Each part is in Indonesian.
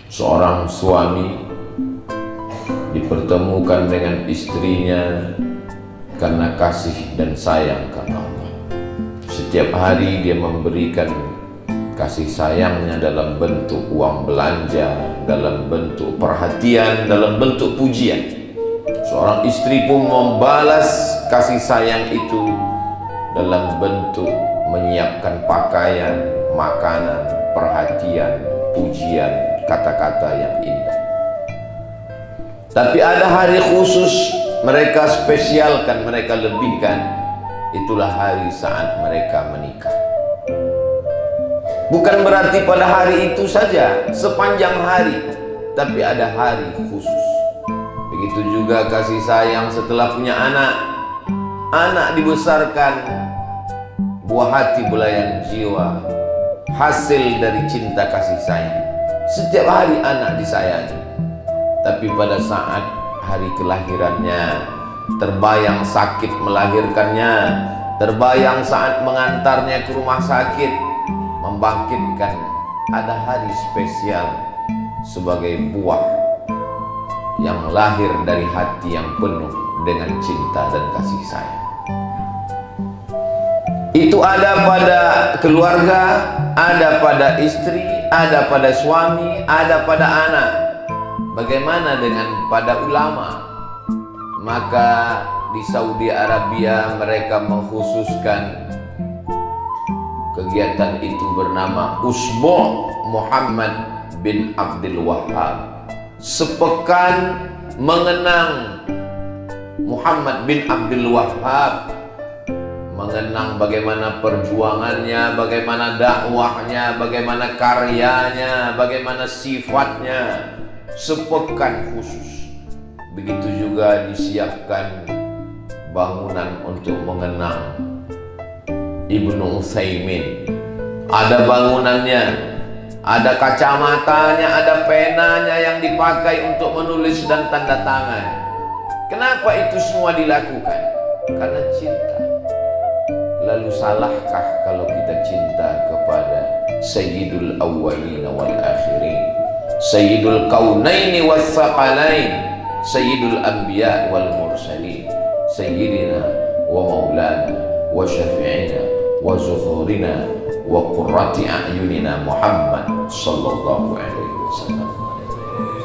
Seorang suami dipertemukan dengan istrinya karena kasih dan sayang karena Allah. Setiap hari dia memberikan kasih sayangnya dalam bentuk uang belanja, dalam bentuk perhatian, dalam bentuk pujian. Seorang istri pun membalas kasih sayang itu dalam bentuk menyiapkan pakaian, makanan, perhatian, pujian, kata-kata yang indah. Tapi ada hari khusus mereka spesialkan, mereka lebihkan. Itulah hari saat mereka menikah. Bukan berarti pada hari itu saja, sepanjang hari, tapi ada hari khusus. Begitu juga kasih sayang setelah punya anak. Anak dibesarkan, buah hati belayan jiwa, hasil dari cinta kasih sayang. Setiap hari anak disayangi. Tapi pada saat hari kelahirannya, terbayang sakit melahirkannya, terbayang saat mengantarnya ke rumah sakit, membangkitkan ada hari spesial sebagai buah yang lahir dari hati yang penuh dengan cinta dan kasih sayang. Itu ada pada keluarga, ada pada istri, ada pada suami, ada pada anak. Bagaimana dengan pada ulama? Maka di Saudi Arabia mereka mengkhususkan kegiatan itu bernama Usbu' Muhammad bin Abdul Wahhab. Sepekan mengenang Muhammad bin Abdul Wahhab, mengenang bagaimana perjuangannya, bagaimana dakwahnya, bagaimana karyanya, bagaimana sifatnya. Sepekan khusus. Begitu juga disiapkan bangunan untuk mengenang Ibnu Utsaimin. Ada bangunannya, ada kacamatanya, ada penanya yang dipakai untuk menulis dan tanda tangan. Kenapa itu semua dilakukan? Karena cinta. Lalu salahkah kalau kita cinta kepada Sayyidul Awwalin wal Akhirin, Sayyidul Kaunaini was Saqalain, Sayyidul Anbiya wal Mursalin, Sayyidina wa Maulana wa Syafi'ina wa Zuhurina wa Qurrati A'yunina Muhammad sallallahu alaihi wasallam.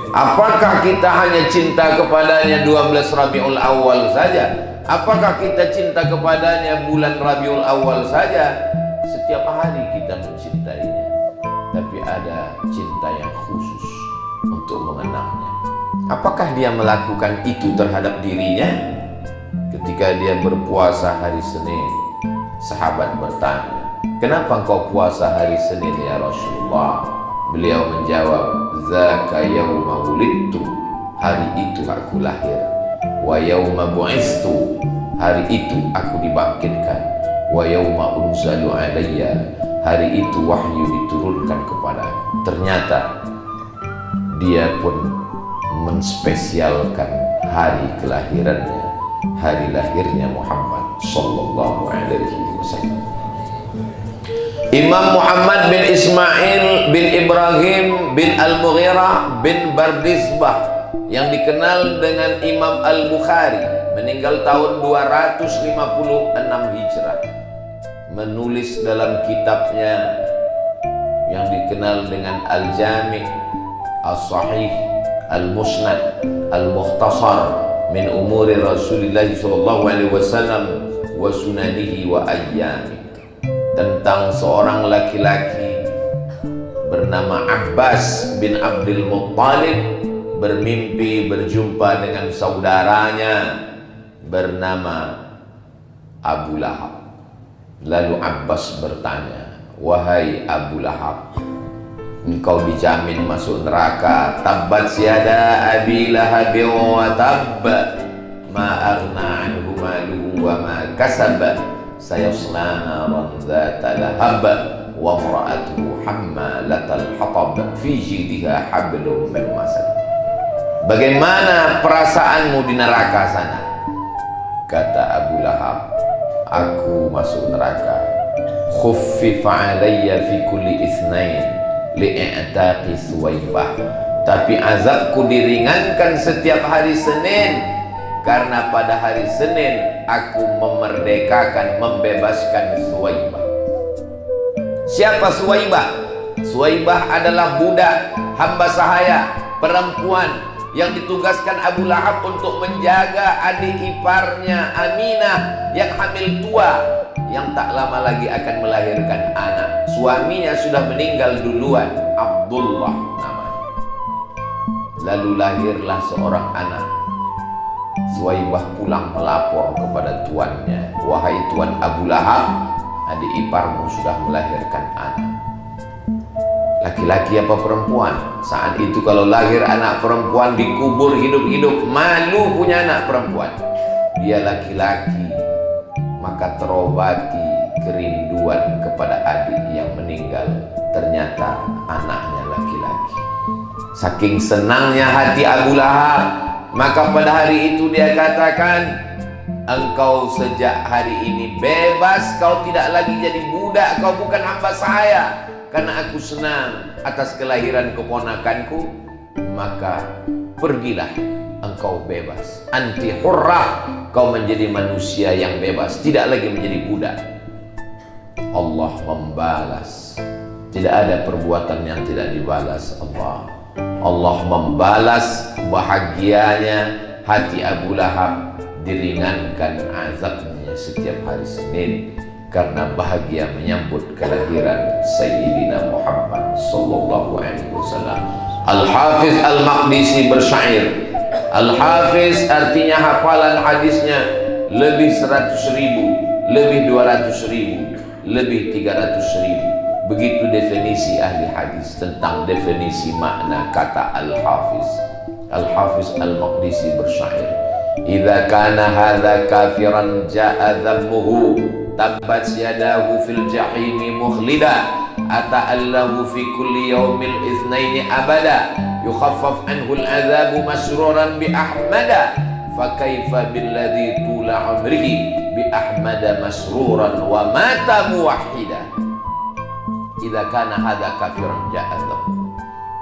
Apakah kita hanya cinta kepadanya 12 Rabiul Awal saja? Apakah kita cinta kepadanya bulan Rabiul Awal saja? Setiap hari kita mencintainya. Tapi ada cinta yang khusus untuk mengenangnya. Apakah dia melakukan itu terhadap dirinya? Ketika dia berpuasa hari Senin, sahabat bertanya, "Kenapa engkau puasa hari Senin ya Rasulullah?" Beliau menjawab, "Zaka yauma wulidtu." Hari itu aku lahir. "Wa yauma bu'istu." Hari itu aku dibangkitkan. "Wa yauma unzalu alayya." Hari itu wahyu diturunkan kepadaku. Ternyata dia pun menspesialkan hari kelahirannya, hari lahirnya Muhammad sallallahu alaihi wasallam. Imam Muhammad bin Ismail bin Ibrahim bin Al-Mughirah bin Bardisbah yang dikenal dengan Imam Al-Bukhari meninggal tahun 256 Hijrah, menulis dalam kitabnya yang dikenal dengan Al-Jami', As-Sahih, Al-Musnad, Al-Mukhtasar min umuri Rasulullah sallallahu alaihi wasallam wa sunanihi wa ayyami, tentang seorang laki-laki bernama Abbas bin Abdul Muttalib bermimpi berjumpa dengan saudaranya bernama Abu Lahab. Lalu Abbas bertanya, "Wahai Abu Lahab, engkau dijamin masuk neraka. Tabbat siada Abi Lahab wa tabb, ma aghna anhu maluhu wa ma kasab, sayasla naran dzata lahab, wa imra'atuhu hammalatal hatab, fi jidha hablum min masad." Bagaimana perasaanmu di neraka sana? Kata Abu Lahab, "Aku masuk neraka. Khuffifa alayya fi kulli itsnain li'a'taqi Suwaibah tapi azabku diringankan setiap hari Senin, karena pada hari Senin aku memerdekakan, membebaskan Suwaibah. Siapa Suwaibah? Suwaibah adalah budak, hamba sahaya, perempuan yang ditugaskan Abu Lahab untuk menjaga adik iparnya Aminah yang hamil tua, yang tak lama lagi akan melahirkan anak. Suaminya sudah meninggal duluan, Abdullah namanya. Lalu lahirlah seorang anak. Suwaibah pulang melapor kepada tuannya, wahai tuan Abu Lahab, adik iparmu sudah melahirkan anak. Laki-laki apa perempuan? Saat itu kalau lahir anak perempuan dikubur hidup-hidup, malu punya anak perempuan. Dia laki-laki, maka terobati kerinduan kepada adik yang meninggal. Ternyata anaknya laki-laki. Saking senangnya hati Abu Lahab, maka pada hari itu dia katakan, engkau sejak hari ini bebas, kau tidak lagi jadi budak, kau bukan hamba saya. Karena aku senang atas kelahiran keponakanku, maka pergilah, engkau bebas. Anti hurrah, kau menjadi manusia yang bebas, tidak lagi menjadi budak. Allah membalas. Tidak ada perbuatan yang tidak dibalas Allah. Allah membalas bahagianya hati Abu Lahab, diringankan azabnya setiap hari Senin karena bahagia menyambut kelahiran Sayyidina Muhammad sallallahu alaihi wasallam. Al-Hafiz Al-Maqdisi bersyair. Al-Hafiz artinya hafalan hadisnya lebih 100.000, lebih 200.000, lebih 300.000. Begitu definisi ahli hadis tentang definisi makna kata Al-Hafiz. Al-Hafiz Al-Maqdisi bersyair, idza kana hadza kafiran ja'a dhammuhu tabbat yadahu fil jahimi mukhlida ata'allahu fi kulli yaumil itsnaini abada yukhaffaf anhu al-'adzabu masruran bi ahmada fa kaifa billadzi tula umrihi bi ahmada masruran wa mata muwahhida. Idza kana hadza kafiran ja'a dhammuhu.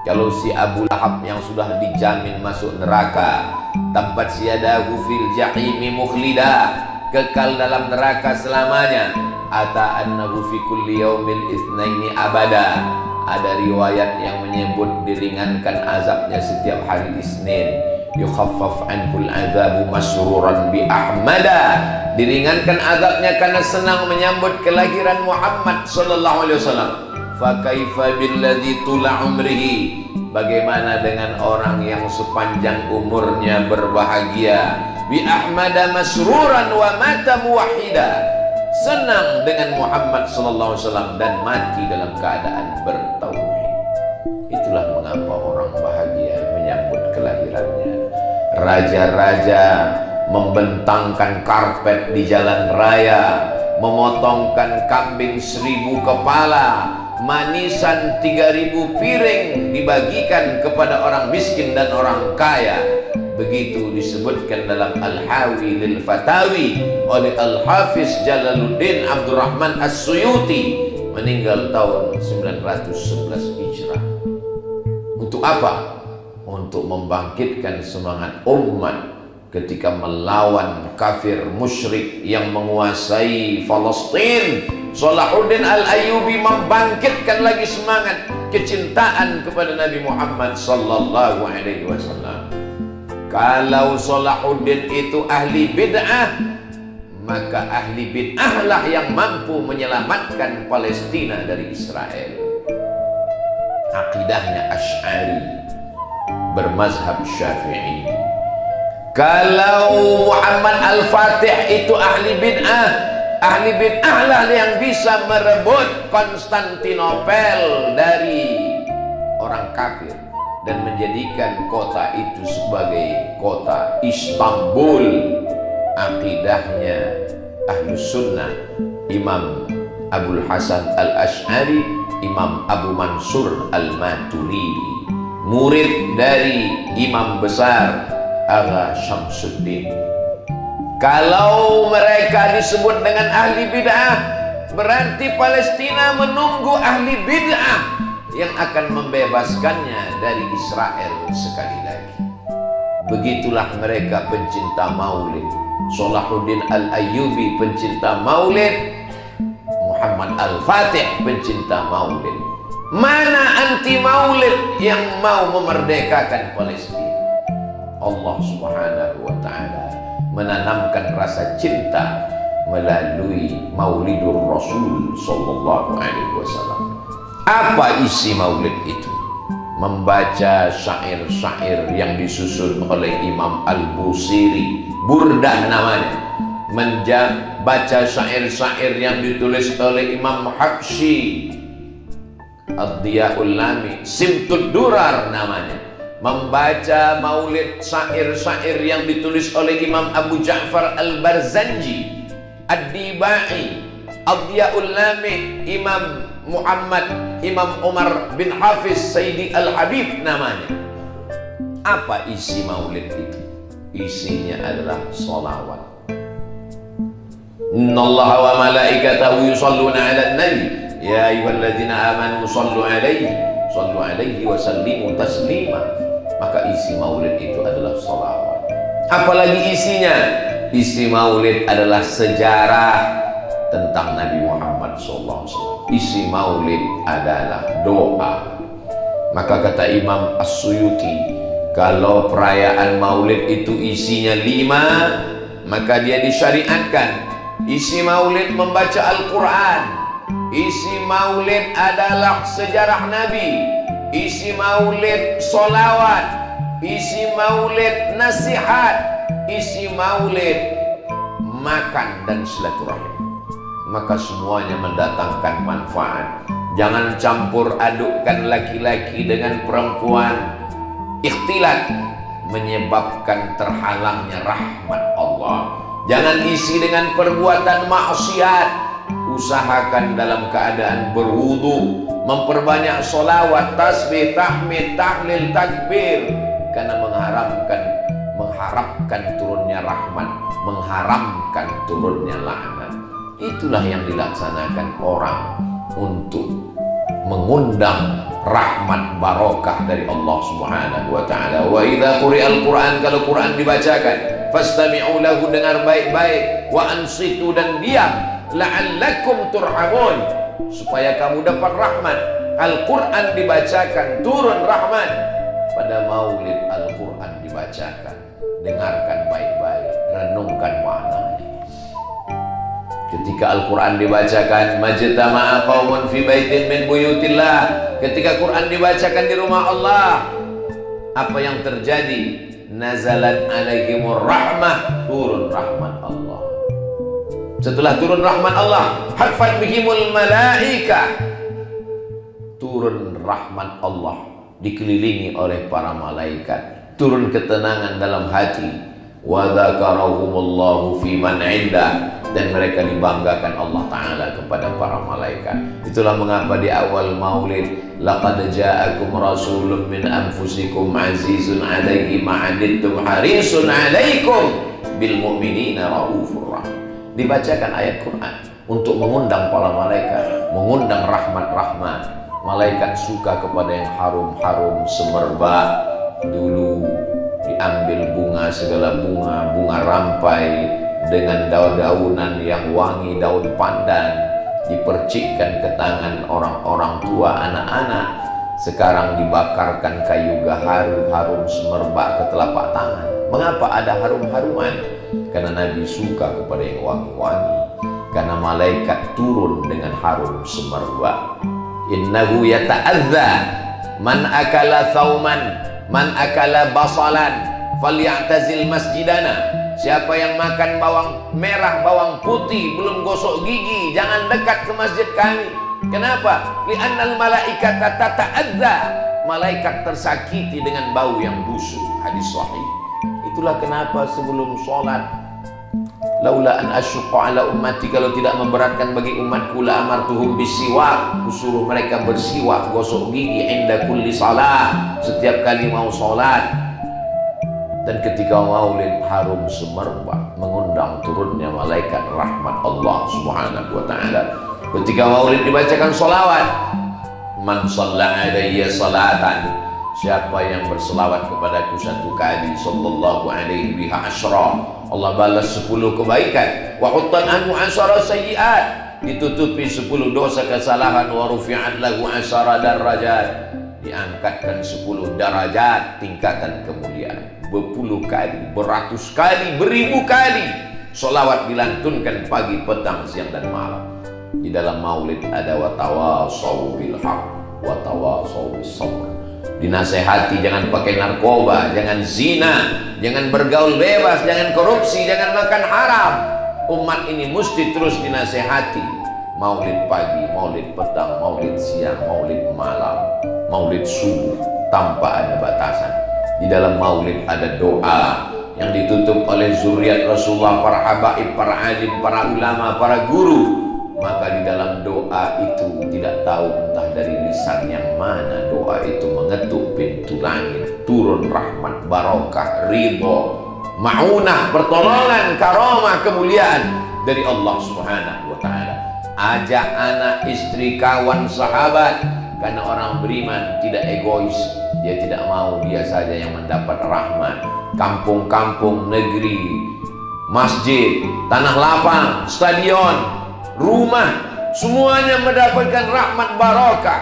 Kalau si Abu Lahab yang sudah dijamin masuk neraka, tabbat yadahu fil jahimi mukhlida, kekal dalam neraka selamanya, ata annahu fi kulli yaumil itsnaini abada. Ada riwayat yang menyebut diringankan azabnya setiap hari Isnin, yukhaffaf anhul azabu masruran bi ahmada, diringankan azabnya karena senang menyambut kelahiran Muhammad sallallahu alaihi wasallam. Fa kaifa billadzi tula umrihi, bagaimana dengan orang yang sepanjang umurnya berbahagia, bi ahmada masruran wa mata muwahhida, senang dengan Muhammad sallallahu alaihi wasallam dan mati dalam keadaan bertauhid. Itulah mengapa orang bahagia menyambut kelahirannya. Raja-raja membentangkan karpet di jalan raya, memotongkan kambing 1000 kepala, manisan 3000 piring dibagikan kepada orang miskin dan orang kaya. Begitu disebutkan dalam Al-Hawi lil Fatawi oleh Al-Hafiz Jalaluddin Abdurrahman As-Suyuti, meninggal tahun 911 Hijrah. Untuk apa? Untuk membangkitkan semangat umat ketika melawan kafir musyrik yang menguasai Palestina. Salahuddin Al-Ayyubi membangkitkan lagi semangat kecintaan kepada Nabi Muhammad sallallahu alaihi wasallam. Kalau Salahuddin itu ahli bid'ah, maka ahli bid'ah lah yang mampu menyelamatkan Palestina dari Israel. Akidahnya Asy'ari, bermazhab Syafi'i. Kalau Muhammad Al-Fatih itu ahli bid'ah, ahli bid'ah lah yang bisa merebut Konstantinopel dari orang kafir dan menjadikan kota itu sebagai kota Istanbul. Akidahnya Ahlus Sunnah, Imam Abul Hasan Al-Asy'ari, Imam Abu Mansur Al-Maturidi, murid dari Imam besar Agha Syamsuddin. Kalau mereka disebut dengan ahli bid'ah, berarti Palestina menunggu ahli bid'ah yang akan membebaskannya dari Israel sekali lagi. Begitulah mereka pencinta maulid. Salahuddin Al-Ayyubi pencinta maulid, Muhammad Al-Fatih pencinta maulid. Mana anti maulid yang mau memerdekakan Palestina? Allah Subhanahu wa ta'ala menanamkan rasa cinta melalui Maulidur Rasul sallallahu alaihi wasallam. Apa isi maulid itu? Membaca syair-syair yang disusun oleh Imam Al-Busiri, Burdah namanya. Membaca syair-syair yang ditulis oleh Imam Habsyi, Ad-Diya'ul Lami, Simtud Durar namanya. Membaca maulid syair-syair yang ditulis oleh Imam Abu Ja'far Al-Barzanji, Ad-Dibai, Ad-Diya'ul Lami, Imam Muhammad, Imam Umar bin Hafiz Sayyidi Al-Habib namanya. Apa isi maulid itu? Isinya adalah salawat. Innallaha wa malaikatahu yusalluna 'alan nabi ya ayyuhalladzina amanu sallu 'alaihi wa sallimu taslima. Maka isi maulid itu adalah salawat. Apalagi isinya? Isi maulid adalah sejarah tentang Nabi Muhammad SAW. Isi maulid adalah doa. Maka kata Imam As-Suyuti, kalau perayaan maulid itu isinya 5, maka dia disyariatkan. Isi maulid membaca Al-Quran, isi maulid adalah sejarah Nabi, isi maulid solawat, isi maulid nasihat, isi maulid makan dan silaturahim. Maka semuanya mendatangkan manfaat. Jangan campur adukkan laki-laki dengan perempuan. Ikhtilat menyebabkan terhalangnya rahmat Allah. Jangan isi dengan perbuatan maksiat. Usahakan dalam keadaan berwudu, memperbanyak solawat, tasbih, tahmid, tahlil, takbir, karena mengharapkan turunnya rahmat, mengharamkan turunnya laknat. Itulah yang dilaksanakan orang untuk mengundang rahmat barokah dari Allah Subhanahu wa ta'ala. Wa idza quri'al Qur'an, kalau Quran dibacakan, fastami'u lahu, dengar baik-baik, wa ansitu, dan diam, la'allakum turhamun, supaya kamu dapat rahmat. Al-Quran dibacakan, turun rahmat. Pada maulid Al-Quran dibacakan, dengarkan baik-baik, renungkan maknanya. Ketika Al-Quran dibacakan, majtama'a qaumun fi baitin min buyutillah, ketika Quran dibacakan di rumah Allah, apa yang terjadi? Nazalat alaihimur rahmah, turun rahmat Allah. Setelah turun rahmat Allah, hafat bihimul malaikah, turun rahmat Allah, dikelilingi oleh para malaikat, turun ketenangan dalam hati. Wa dzakarahumullahu fi man 'inda, dan mereka dibanggakan Allah Ta'ala kepada para malaikat. Itulah mengapa di awal maulid, laqad ja'akum rasulun min anfusikum azizun 'alaihi ma 'anittum harisun 'alaikum bil mu'minina raufur rahim. Dibacakan ayat Quran untuk mengundang para malaikat, mengundang rahmat-rahmat. Malaikat suka kepada yang harum-harum, semerbak. Dulu diambil bunga, segala bunga, bunga rampai dengan daun-daunan yang wangi, daun pandan, dipercikkan ke tangan orang-orang tua, anak-anak. Sekarang dibakarkan kayu gaharu, harum semerbak ke telapak tangan. Mengapa ada harum-haruman? Karena Nabi suka kepada yang wangi-wangi. Karena malaikat turun dengan harum semerbak. Innahu yata'adza man akala thauman, man akala basalan, falyatazil masjidana. Siapa yang makan bawang merah, bawang putih, belum gosok gigi, jangan dekat ke masjid kami. Kenapa? Li'annal malaikata tata'adza, malaikat tersakiti dengan bau yang busuk. Hadis sahih. Itulah kenapa sebelum sholat, laula an asyqa ala ummati, kalau tidak memberatkan bagi umatku, la amartuhum bisiwak, kusuruh mereka bersiwak, gosok gigi, inda kulli salah, setiap kali mau sholat. Dan ketika maulid harum semerbak, mengundang turunnya malaikat rahmat Allah Subhanahu wa ta'ala. Ketika maulid dibacakan sholawat, Man shalla alayya salatan, siapa yang berselawat kepadaku satu kali, sallallahu alaihi biha asyra, Allah balas 10 kebaikan. Wa huttan anhu asyara sayyi'at, ditutupi 10 dosa kesalahan. Wa rufi'at lahu asyara darajat, diangkatkan 10 derajat tingkatan kemuliaan. Berpuluh kali, beratus kali, beribu kali sholawat dilantunkan pagi, petang, siang dan malam. Di dalam maulid ada watawasau bil haq watawasau bis sabr. Dinasehati jangan pakai narkoba, jangan zina, jangan bergaul bebas, jangan korupsi, jangan makan haram. Umat ini mesti terus dinasehati. Maulid pagi, maulid petang, maulid siang, maulid malam, maulid subuh tanpa ada batasan. Di dalam maulid ada doa yang ditutup oleh zuriat Rasulullah, para habaib, para alim, para ulama, para guru. Maka di dalam doa itu tidak tahu entah dari lisan yang mana doa itu mengetuk pintu langit, turun rahmat, barokah, ridho, ma'unah, pertolongan, karamah, kemuliaan dari Allah Subhanahu wa ta'ala. Ajak anak, istri, kawan, sahabat, karena orang beriman tidak egois. Dia tidak mau dia saja yang mendapat rahmat. Kampung-kampung, negeri, masjid, tanah lapang, stadion, rumah, semuanya mendapatkan rahmat barokah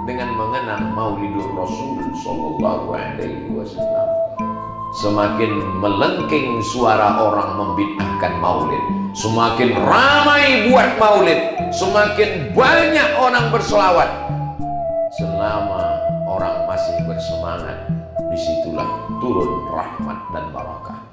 dengan mengenang Maulidur Rasul sallallahu alaihi wasallam. Semakin melengking suara orang membid'ahkan maulid, semakin ramai buat maulid, semakin banyak orang berselawat. Selama orang masih bersemangat, disitulah turun rahmat dan barakah.